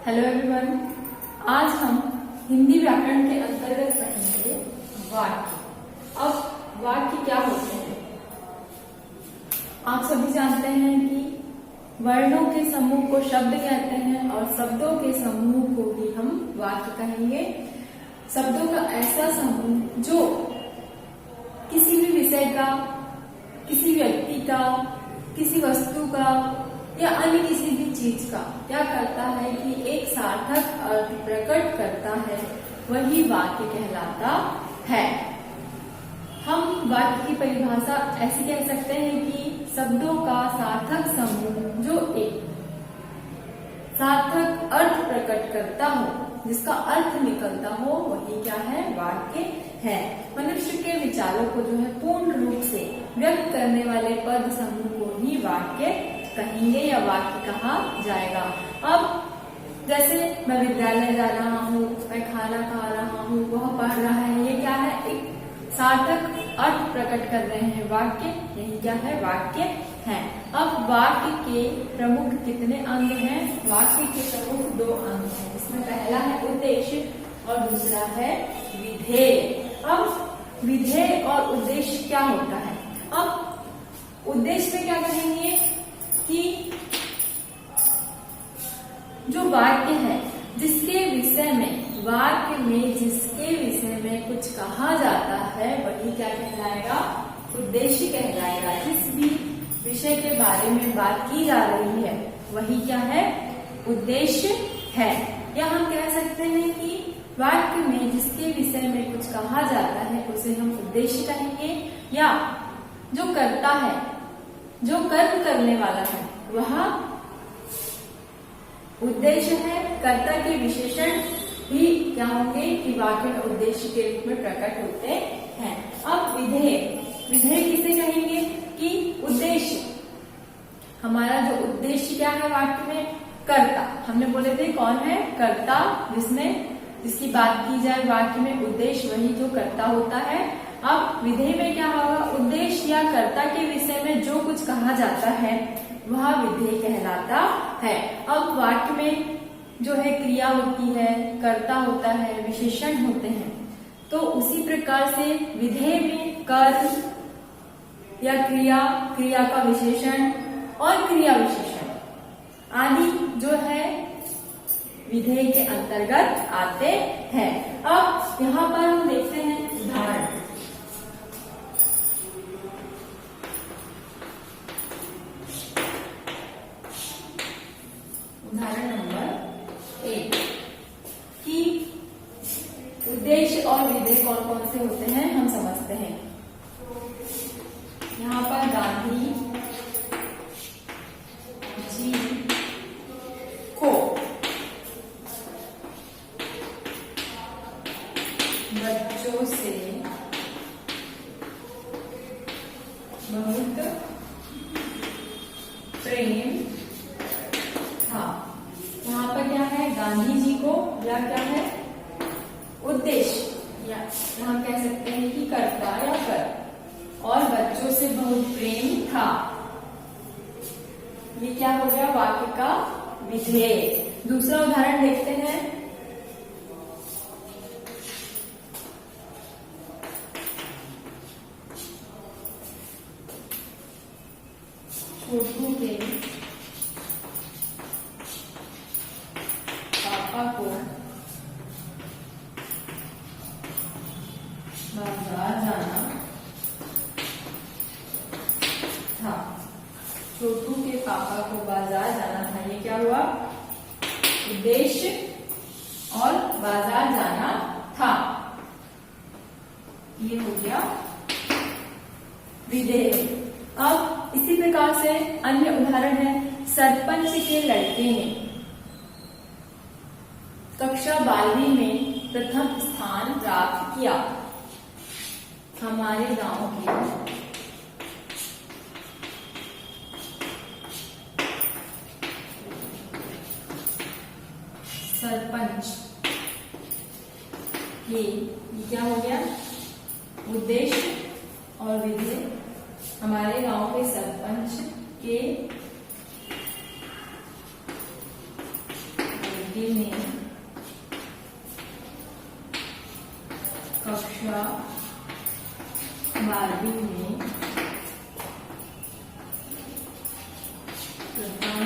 Hello everyone, आज हम हिंदी व्याकरण के अंतर्गत पढ़ेंगे वाक्य। अब वाक्य क्या होते हैं? आप सभी जानते हैं कि वर्णों के समूह को शब्द कहते हैं और शब्दों के समूह को ही हम वाक्य कहेंगे। शब्दों का ऐसा समूह जो किसी भी विषय का, किसी व्यक्ति का, किसी वस्तु का या अन्य किसी भी चीज का क्या करता है कि एक सार्थक अर्थ प्रकट करता है, वही वाक्य कहलाता है। हम वाक्य की परिभाषा ऐसी कह सकते हैं कि शब्दों का सार्थक समूह जो एक सार्थक अर्थ प्रकट करता हो, जिसका अर्थ निकलता हो, वही क्या है? वाक्य है। मनुष्य के विचारों को जो है पूर्ण रूप से व्यक्त करने वाले पद समूह को ही वाक्य कहेंगे या वाक्य कहा जाएगा। अब जैसे मैं विद्यालय जा रहा हूँ, मैं खाना खा रहा हूँ, वह पढ़ रहा है, ये क्या है? एक सार्थक अर्थ प्रकट कर रहे हैं, वाक्य। यही क्या है? वाक्य है। अब वाक्य के प्रमुख कितने अंग हैं? वाक्य के प्रमुख दो अंग हैं। इसमें पहला है उद्देश्य और दूसरा है विधेय। अब विधेय और उद्देश्य क्या होता है? अब उद्देश्य में क्या कहेंगे कि जो वाक्य है, जिसके विषय में, वाक्य में जिसके विषय में कुछ कहा जाता है, वही क्या कहलाएगा? उद्देश्य कहलाएगा। जिस भी विषय के बारे में बात की जा रही है, वही क्या है? उद्देश्य है। या हम कह सकते हैं कि वाक्य में जिसके विषय में कुछ कहा जाता है, उसे हम उद्देश्य कहेंगे। या जो करता है, जो कर्म करने वाला है, वह उद्देश्य है। कर्ता के विशेषण भी क्या होंगे कि वाक्य में उद्देश्य के रूप में प्रकट होते हैं। अब विधेय, विधेय किसे कहेंगे कि उद्देश्य, हमारा जो उद्देश्य क्या है वाक्य में? कर्ता। हमने बोले थे कौन है? कर्ता। जिसकी बात की जाए वाक्य में, उद्देश्य वही जो कर्ता होता है। अब विधेय में क्या होगा? उद्देश्य या कर्ता के विषय में जो कुछ कहा जाता है, वह विधेय कहलाता है। अब वाक्य में जो है क्रिया होती है, कर्ता होता है, विशेषण होते हैं, तो उसी प्रकार से विधेय में कर्म या क्रिया, क्रिया का विशेषण और क्रिया विशेषण आदि जो है विधेय के अंतर्गत आते हैं। अब यहाँ पर हम देखते हैं उदाहरण। उदाहरण नंबर 1 कि उद्देश्य और विधेय कौन कौन से होते हैं हम समझते हैं। यहाँ पर गांधी जी को बच्चों से बहुत प्रेम था। यहाँ पर क्या है? गांधी जी को, या क्या है? उद्देश्य, या हम कह सकते हैं कि कर्ता या कर, और बच्चों से बहुत प्रेम था। ये क्या हो गया? वाक्य का विधेय। दूसरा उदाहरण देखते हैं। छोटू के पापा को बाजार जाना था। छोटू के पापा को बाजार जाना था। ये क्या हुआ? उद्देश्य और बाजार जाना था। ये हो गया विधेय। अब इसी प्रकार से अन्य उदाहरण है। सरपंच के लड़के ने कक्षा 12वीं में प्रथम स्थान प्राप्त किया। हमारे गांव के सरपंच ये क्या हो गया? उद्देश्य और विधेय। हमारे गांव के सरपंच के लड़के ने कक्षा 12वीं में प्रथम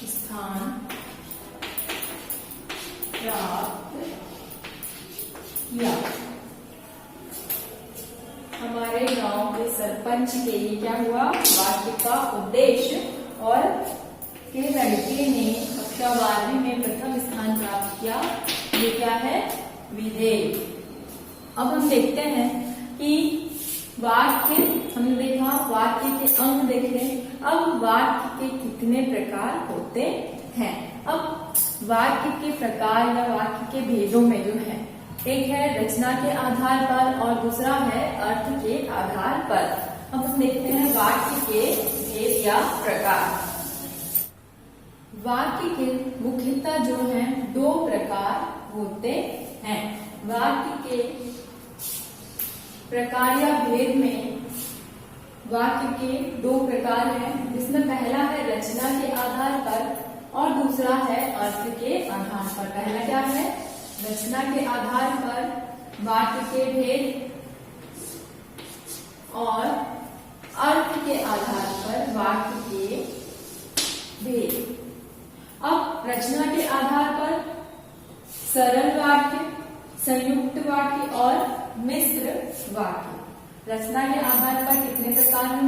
स्थान प्राप्त किया। हमारे गांव के सरपंच के लिए क्या हुआ, वाक्य का उद्देश्य, और के लड़के ने कक्षा 12वीं में प्रथम स्थान प्राप्त किया, ये क्या है, विधेय। अब हम देखते हैं कि वाक्य, हमने देखा वाक्य के अंग देखे, अब वाक्य के कितने प्रकार होते हैं। अब वाक्य के प्रकार या वाक्य के भेदों में जो है, एक है रचना के आधार पर और दूसरा है अर्थ के आधार पर। अब हम देखते हैं वाक्य के भेद या प्रकार। वाक्य के मुख्यतः जो है 2 प्रकार होते हैं। वाक्य के प्रकार या भेद में वाक्य के 2 प्रकार हैं, जिसमें पहला है रचना के आधार पर और दूसरा है अर्थ के आधार पर। पहला क्या है, रचना के आधार पर वाक्य के भेद और अर्थ के आधार पर वाक्य के भेद। अब रचना के आधार पर सरल वाक्य, संयुक्त वाक्य और मिश्र वाक्य। रचना के आधार पर कितने प्रकार हैं,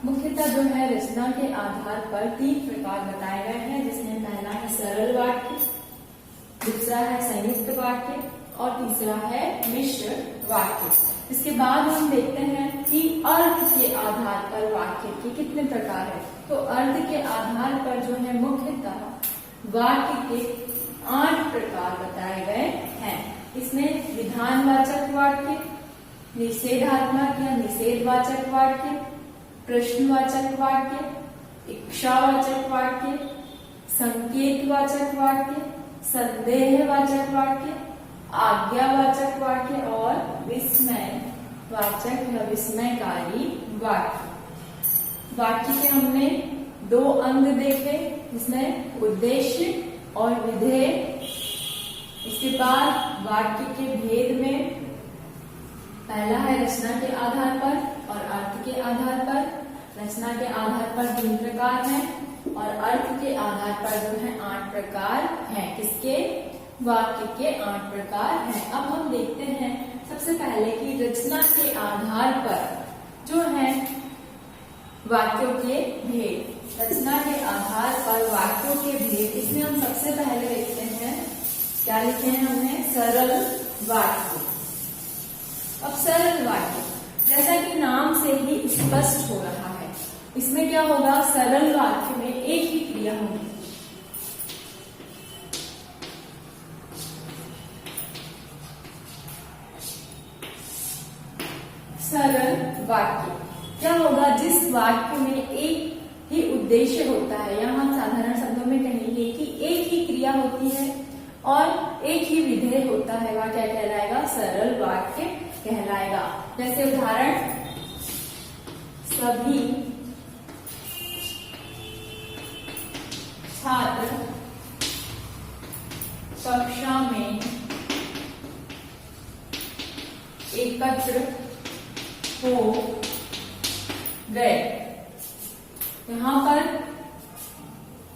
मुख्यतः जो है रचना के आधार पर 3 प्रकार बताए गए हैं, जिसमें पहला है सरल वाक्य, दूसरा है संयुक्त वाक्य और तीसरा है मिश्र वाक्य। इसके बाद हम देखते हैं कि अर्थ के आधार पर वाक्य के कितने प्रकार है। तो अर्थ के आधार पर जो है मुख्यतः वाक्य के 8 प्रकार बताए गए हैं। इसमें विधानवाचक वाक्य, निषेधात्मक या निषेधवाचक वाक्य, प्रश्नवाचक वाक्य, इच्छावाचक वाक्य, संकेतवाचक वाक्य, संदेहवाचक वाक्य, आज्ञावाचक वाक्य और विस्मयवाचक या विस्मयकारी वाक्य। वाक्य के हमने 2 अंग देखे, जिसमें उद्देश्य और विधेय। इसके बाद वाक्य के भेद में पहला है रचना के आधार पर और अर्थ के आधार पर। रचना के आधार पर 3 प्रकार हैं और अर्थ के आधार पर जो है 8 प्रकार हैं। किसके, वाक्य के 8 प्रकार हैं। अब हम देखते हैं सबसे पहले कि रचना के आधार पर जो है वाक्यों के भेद। रचना के आधार पर वाक्यों के भेद, इसमें हम सबसे पहले देखते हैं, क्या लिखे हैं हमने, सरल वाक्य। अब सरल वाक्य जैसा कि नाम से ही स्पष्ट हो रहा है, इसमें क्या होगा, सरल वाक्य में एक ही क्रिया होगी। सरल वाक्य क्या होगा, जिस वाक्य में एक ही उद्देश्य होता है, या हम साधारण शब्दों में कहेंगे कि एक ही क्रिया होती है और एक ही विधेय होता है, वह क्या कहलाएगा, सरल वाक्य कहलाएगा। जैसे उदाहरण, सभी छात्र कक्षा में एकत्र हो गए। यहाँ पर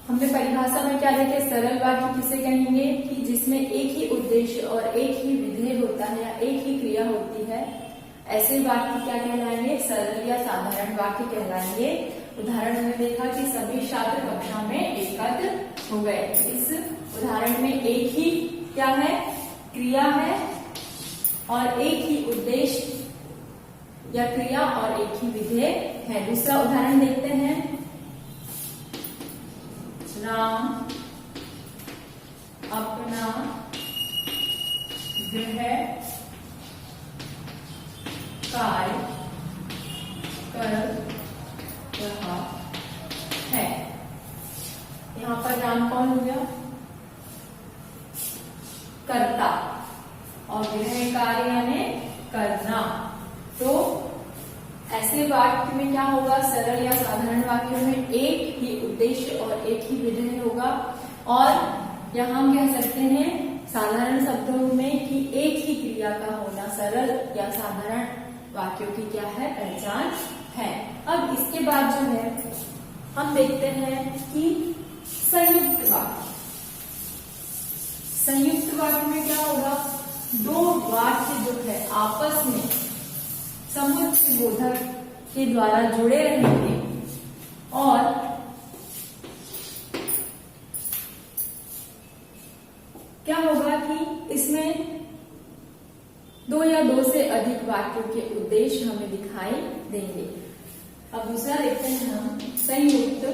हमने परिभाषा में क्या देखे, सरल वाक्य किसे कहेंगे कि जिसमें एक ही उद्देश्य और एक ही विधेय होता है या एक ही क्रिया होती है, ऐसे वाक्य क्या कहलाएंगे, सरल या साधारण वाक्य कहलाएंगे। उदाहरण में देखा कि सभी छात्र कक्षा में एकत्र हो गए। इस उदाहरण में एक ही क्या है, क्रिया है और एक ही उद्देश्य या क्रिया और एक ही विधेय है। दूसरा उदाहरण देखते हैं, राम अपना गृह कार्य कर रहा है। यहाँ पर राम कौन हो गया, कर्ता, और गृह कार्य यानी करना। तो ऐसे वाक्य में क्या होगा, सरल या साधारण वाक्य में एक ही उद्देश्य और एक ही विधेय होगा। और यहाँ हम कह सकते हैं साधारण शब्दों में कि एक ही क्रिया का होना सरल या साधारण वाक्यों की क्या है, पहचान है। अब इसके बाद जो है हम देखते हैं कि संयुक्त वाक्य। संयुक्त वाक्य में क्या होगा, दो वाक्य जो है आपस में समुच्चय बोधक के द्वारा जुड़े रहेंगे और क्या होगा कि इसमें दो या दो से अधिक वाक्यों के उद्देश्य हमें दिखाई देंगे। अब दूसरा देखते हैं हम संयुक्त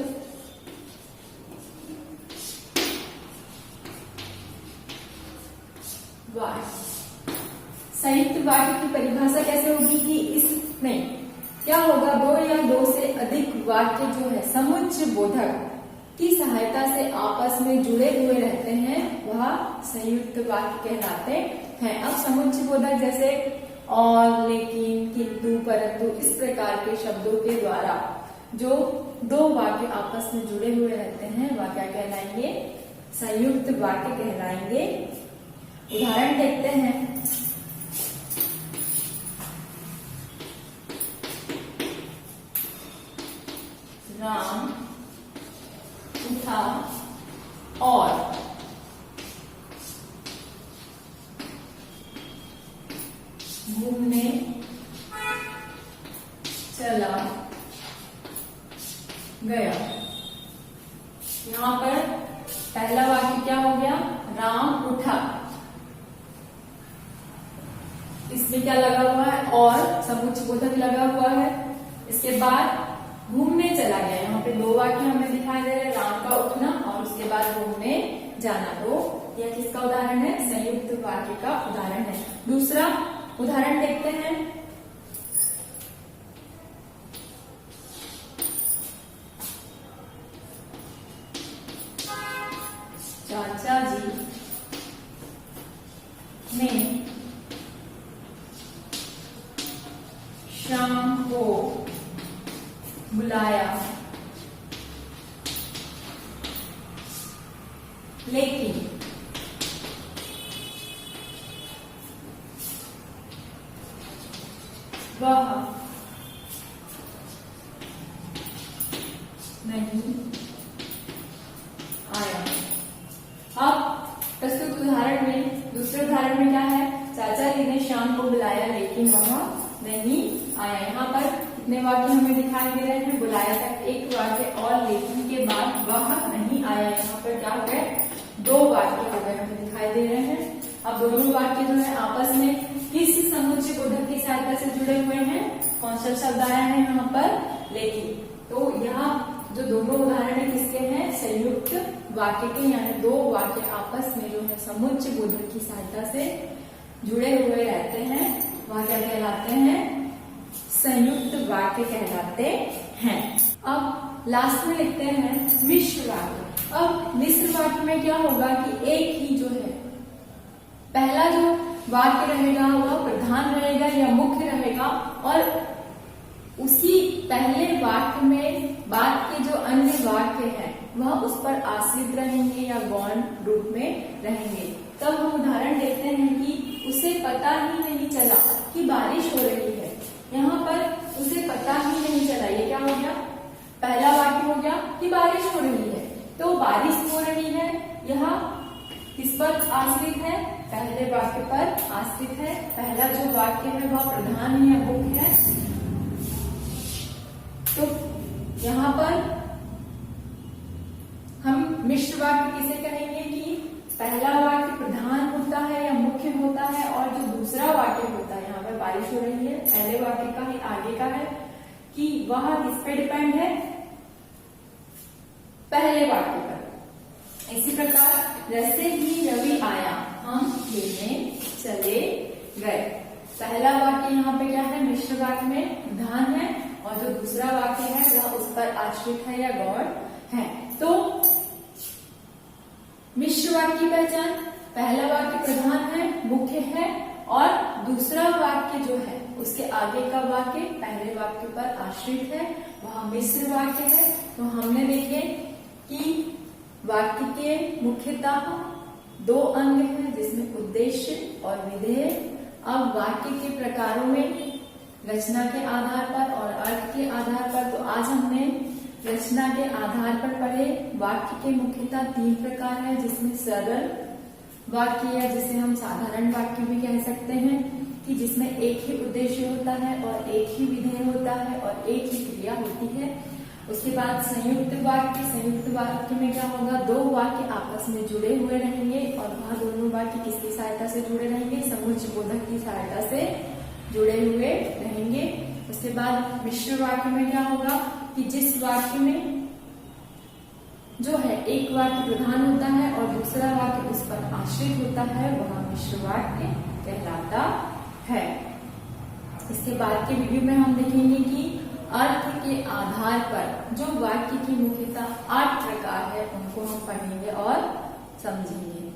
वाक्य। संयुक्त वाक्य की परिभाषा कैसे होगी कि इसमें क्या होगा, दो या दो से अधिक वाक्य जो है समुच्चय बोधक की सहायता से आपस में जुड़े हुए रहते हैं, वह संयुक्त वाक्य कहलाते हैं। अब समुच्चय बोधक जैसे और, लेकिन, किंतु, परंतु इस प्रकार के शब्दों के द्वारा जो दो वाक्य आपस में जुड़े हुए रहते हैं वह क्या कहलाएंगे, संयुक्त वाक्य कहलाएंगे। उदाहरण देखते हैं। राम उठा और घूमने चला गया। यहाँ पर पहला वाक्य क्या हो गया, राम उठा, इसमें क्या लगा हुआ है और समुच्चय बोधक लगा हुआ है। इसके बाद घूमने चला गया, यहाँ पे दो वाक्य हमें दिखाई दे रहे हैं, राम का उठना और उसके बाद घूमने जाना। तो यह किसका उदाहरण है, संयुक्त वाक्य का उदाहरण है। दूसरा उदाहरण देखते हैं। चाचा जी ने शाम को बुलाया, लेकिन वह नहीं आया। अब प्रस्तुत उदाहरण में, दूसरे उदाहरण में क्या है, चाचा जी ने शाम को बुलाया लेकिन वह नहीं आया। यहाँ पर कितने वाक्य हमें दिखाई दे रहे हैं, बुलाया तक एक वाक्य और लेकिन के बाद वह नहीं आया। यहाँ पर क्या हो गए, दो वाक्य हो गए हमें दिखाई दे रहे हैं। अब दोनों वाक्य जो है आपस में किस समुच्चय बोधक की सहायता से जुड़े हुए हैं, कौन सा शब्द आया है यहाँ पर, लेकिन। तो यहाँ जो दोनों उदाहरण है किसके हैं, संयुक्त वाक्य के, यानी दो वाक्य आपस में जो है समुच्चय बोधक की सहायता से जुड़े हुए रहते हैं, वह क्या कहलाते हैं, संयुक्त वाक्य कहलाते हैं। अब लास्ट में लिखते हैं मिश्र वाक्य। अब मिश्र वाक्य में क्या होगा कि एक ही जो है पहला जो वाक्य रहेगा वह प्रधान रहेगा या मुख्य रहेगा और उसी पहले वाक्य में बाद के जो अन्य वाक्य है वह उस पर आश्रित रहेंगे या गौण रूप में रहेंगे। तब हम उदाहरण देखते हैं कि उसे पता ही नहीं चला कि बारिश हो रही है। यहाँ पर उसे पता ही नहीं चला, ये क्या हो गया, पहला वाक्य हो गया कि बारिश हो रही है। तो बारिश हो रही है यहाँ किस पर आश्रित है, पहले वाक्य पर आश्रित है। पहला जो वाक्य है वह प्रधान है या मुख्य है। तो यहाँ पर हम मिश्र वाक्य किसे कहेंगे कि पहला वाक्य प्रधान होता है या मुख्य होता है और जो दूसरा वाक्य होता है, यहाँ पर बारिश हो रही है, पहले वाक्य का ही आगे का है कि वह किस पे डिपेंड है, पहले वाक्य पर। इसी प्रकार जैसे ही रवि आया हम खेलने चले गए, पहला वाक्य यहाँ पे क्या है, मिश्र वाक्य में प्रधान है और जो दूसरा वाक्य है वह उस पर आश्रित है या गौण है। तो मिश्र वाक्य की पहचान, पहला वाक्य प्रधान है, मुख्य है और दूसरा वाक्य जो है उसके आगे का वाक्य पहले वाक्य पर आश्रित है, वह मिश्र वाक्य है। तो हमने देखे कि वाक्य के मुख्यतः दो अंग हैं, जिसमें उद्देश्य और विधेय। अब वाक्य के प्रकारों में रचना के आधार पर और अर्थ के आधार पर, तो आज हमने रचना के आधार पर पढ़े। वाक्य के मुख्यतः 3 प्रकार है, जिसमें सरल वाक्य या जिसे हम साधारण वाक्य भी कह सकते हैं, कि जिसमें एक ही उद्देश्य होता है और एक ही विधेय होता है और एक ही क्रिया होती है। उसके बाद संयुक्त वाक्य। संयुक्त वाक्य में क्या होगा, 2 वाक्य आपस में जुड़े हुए रहेंगे और वह दोनों वाक्य किसकी सहायता से जुड़े रहेंगे, समुच्चय बोधक की सहायता से जुड़े हुए रहेंगे। उसके बाद मिश्र वाक्य में क्या होगा कि जिस वाक्य में जो है एक वाक्य प्रधान होता है और दूसरा वाक्य उस पर आश्रित होता है, वह मिश्र वाक्य कहलाता है। इसके बाद के वीडियो में हम देखेंगे कि अर्थ के आधार पर जो वाक्य की मुख्यतः 8 प्रकार है, उनको हम पढ़ेंगे और समझेंगे।